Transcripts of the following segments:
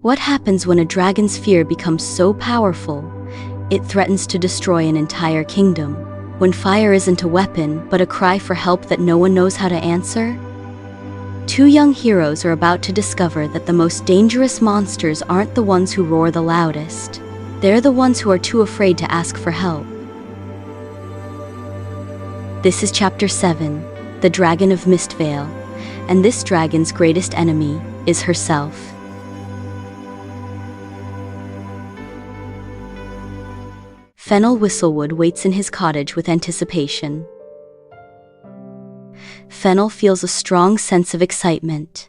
What happens when a dragon's fear becomes so powerful, it threatens to destroy an entire kingdom? When fire isn't a weapon, but a cry for help that no one knows how to answer? Two young heroes are about to discover that the most dangerous monsters aren't the ones who roar the loudest. They're the ones who are too afraid to ask for help. This is Chapter 7, The Dragon of Mystvale, and this dragon's greatest enemy is herself. Fennel Whistlewood waits in his cottage with anticipation. Fennel feels a strong sense of excitement.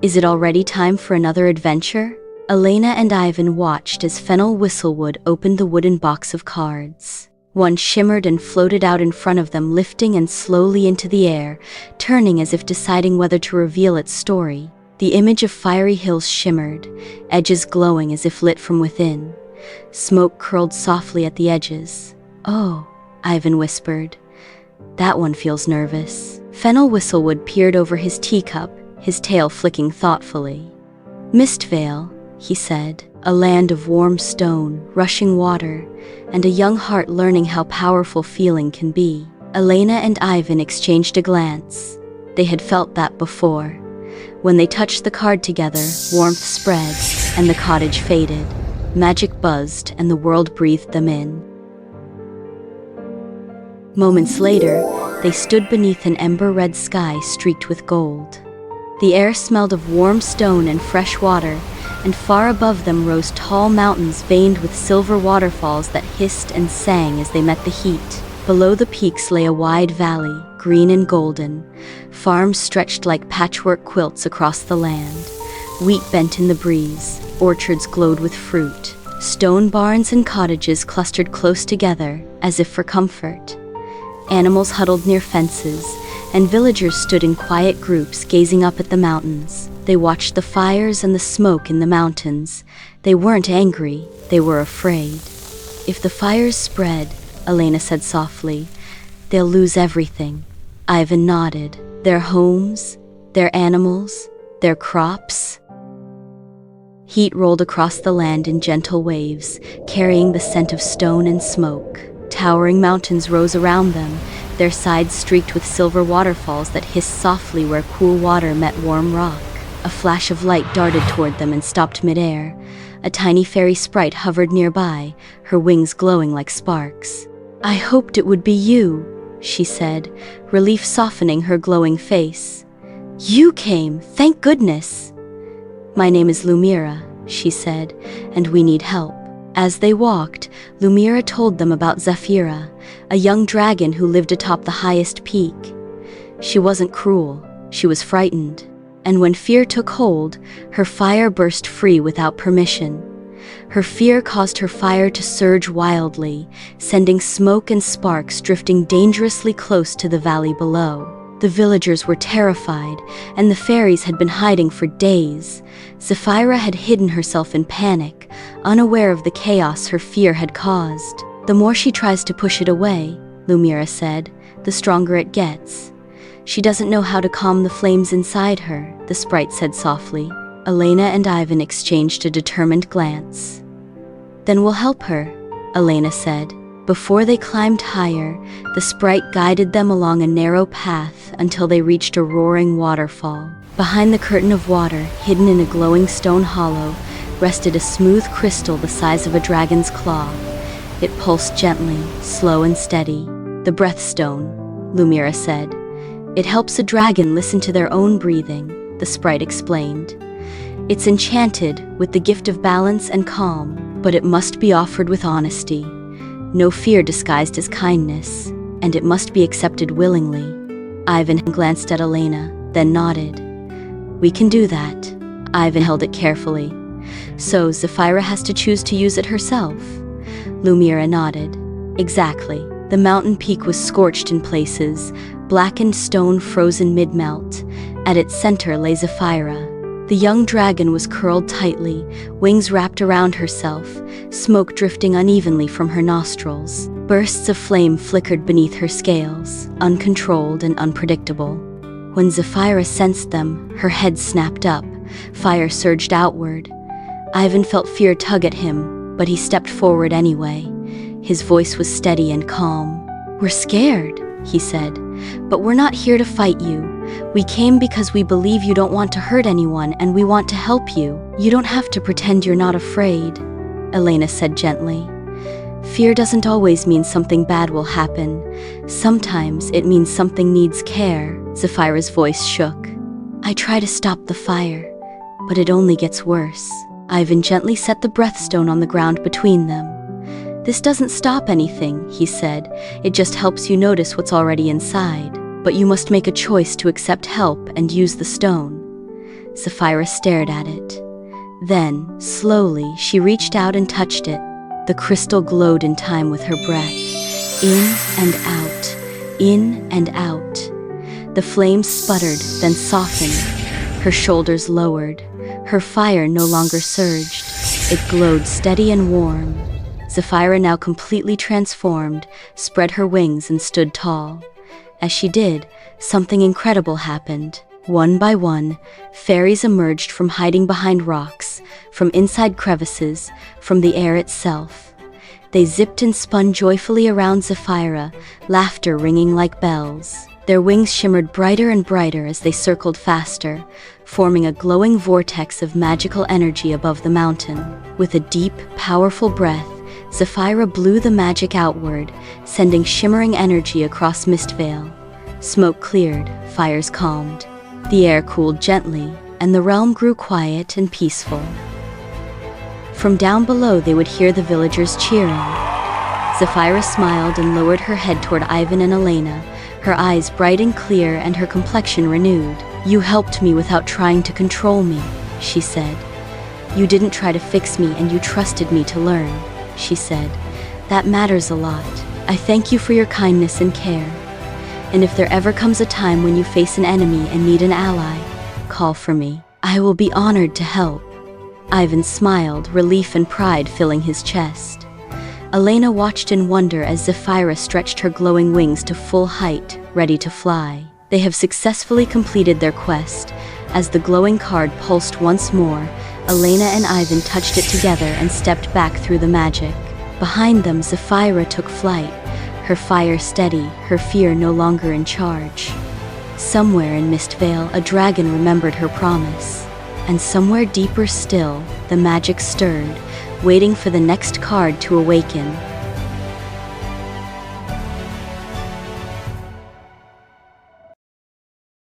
Is it already time for another adventure? Elena and Ivan watched as Fennel Whistlewood opened the wooden box of cards. One shimmered and floated out in front of them, lifting and slowly into the air, turning as if deciding whether to reveal its story. The image of fiery hills shimmered, edges glowing as if lit from within. Smoke curled softly at the edges. "Oh," Ivan whispered. "That one feels nervous." Fennel Whistlewood peered over his teacup, his tail flicking thoughtfully. "Mystvale," he said, "a land of warm stone, rushing water, and a young heart learning how powerful feeling can be." Elena and Ivan exchanged a glance. They had felt that before. When they touched the card together, warmth spread, and the cottage faded. Magic buzzed, and the world breathed them in. Moments later, they stood beneath an ember-red sky streaked with gold. The air smelled of warm stone and fresh water, and far above them rose tall mountains veined with silver waterfalls that hissed and sang as they met the heat. Below the peaks lay a wide valley, green and golden. Farms stretched like patchwork quilts across the land. Wheat bent in the breeze, orchards glowed with fruit. Stone barns and cottages clustered close together, as if for comfort. Animals huddled near fences, and villagers stood in quiet groups gazing up at the mountains. They watched the fires and the smoke in the mountains. They weren't angry, they were afraid. "If the fires spread," Elena said softly, "they'll lose everything." Ivan nodded. "Their homes, their animals, their crops." Heat rolled across the land in gentle waves, carrying the scent of stone and smoke. Towering mountains rose around them, their sides streaked with silver waterfalls that hissed softly where cool water met warm rock. A flash of light darted toward them and stopped midair. A tiny fairy sprite hovered nearby, her wings glowing like sparks. "I hoped it would be you," she said, relief softening her glowing face. "You came, thank goodness." "My name is Lumira," she said, "and we need help." As they walked, Lumira told them about Zephyra, a young dragon who lived atop the highest peak. She wasn't cruel, she was frightened, and when fear took hold, her fire burst free without permission. Her fear caused her fire to surge wildly, sending smoke and sparks drifting dangerously close to the valley below. The villagers were terrified, and the fairies had been hiding for days. Zephyra had hidden herself in panic, unaware of the chaos her fear had caused. "The more she tries to push it away," Lumira said, "the stronger it gets." "She doesn't know how to calm the flames inside her," the sprite said softly. Elena and Ivan exchanged a determined glance. "Then we'll help her," Elena said. Before they climbed higher, the sprite guided them along a narrow path until they reached a roaring waterfall. Behind the curtain of water, hidden in a glowing stone hollow, rested a smooth crystal the size of a dragon's claw. It pulsed gently, slow and steady. "The Breathstone," Lumira said. "It helps a dragon listen to their own breathing," the sprite explained. "It's enchanted with the gift of balance and calm, but it must be offered with honesty. No fear disguised as kindness, and it must be accepted willingly." Ivan glanced at Elena, then nodded. "We can do that." Ivan held it carefully. "So Zephyra has to choose to use it herself?" Lumira nodded. "Exactly." The mountain peak was scorched in places, blackened stone frozen mid-melt. At its center lay Zephyra. The young dragon was curled tightly, wings wrapped around herself, smoke drifting unevenly from her nostrils. Bursts of flame flickered beneath her scales, uncontrolled and unpredictable. When Zephyra sensed them, her head snapped up. Fire surged outward. Ivan felt fear tug at him, but he stepped forward anyway. His voice was steady and calm. "We're scared," he said, "but we're not here to fight you. We came because we believe you don't want to hurt anyone and we want to help you. You don't have to pretend you're not afraid," Elena said gently. "Fear doesn't always mean something bad will happen. Sometimes it means something needs care." Zephyra's voice shook. "I try to stop the fire, but it only gets worse." Ivan gently set the breathstone on the ground between them. "This doesn't stop anything," he said. "It just helps you notice what's already inside. But you must make a choice to accept help and use the stone." Zephyra stared at it. Then, slowly, she reached out and touched it. The crystal glowed in time with her breath. In and out, in and out. The flame sputtered, then softened. Her shoulders lowered. Her fire no longer surged. It glowed steady and warm. Zephyra, now completely transformed, spread her wings and stood tall. As she did, something incredible happened. One by one, fairies emerged from hiding behind rocks, from inside crevices, from the air itself. They zipped and spun joyfully around Zephyra, laughter ringing like bells. Their wings shimmered brighter and brighter as they circled faster, forming a glowing vortex of magical energy above the mountain. With a deep, powerful breath, Zephyra blew the magic outward, sending shimmering energy across Mystvale. Smoke cleared, fires calmed. The air cooled gently, and the realm grew quiet and peaceful. From down below they would hear the villagers cheering. Zephyra smiled and lowered her head toward Ivan and Elena, her eyes bright and clear and her complexion renewed. "You helped me without trying to control me," she said. "You didn't try to fix me and you trusted me to learn," she said. "That matters a lot. I thank you for your kindness and care. And if there ever comes a time when you face an enemy and need an ally, call for me. I will be honored to help." Ivan smiled, relief and pride filling his chest. Elena watched in wonder as Zephyra stretched her glowing wings to full height, ready to fly. They have successfully completed their quest. As the glowing card pulsed once more, Elena and Ivan touched it together and stepped back through the magic. Behind them, Zephyra took flight, her fire steady, her fear no longer in charge. Somewhere in Mystvale, a dragon remembered her promise. And somewhere deeper still, the magic stirred, waiting for the next card to awaken.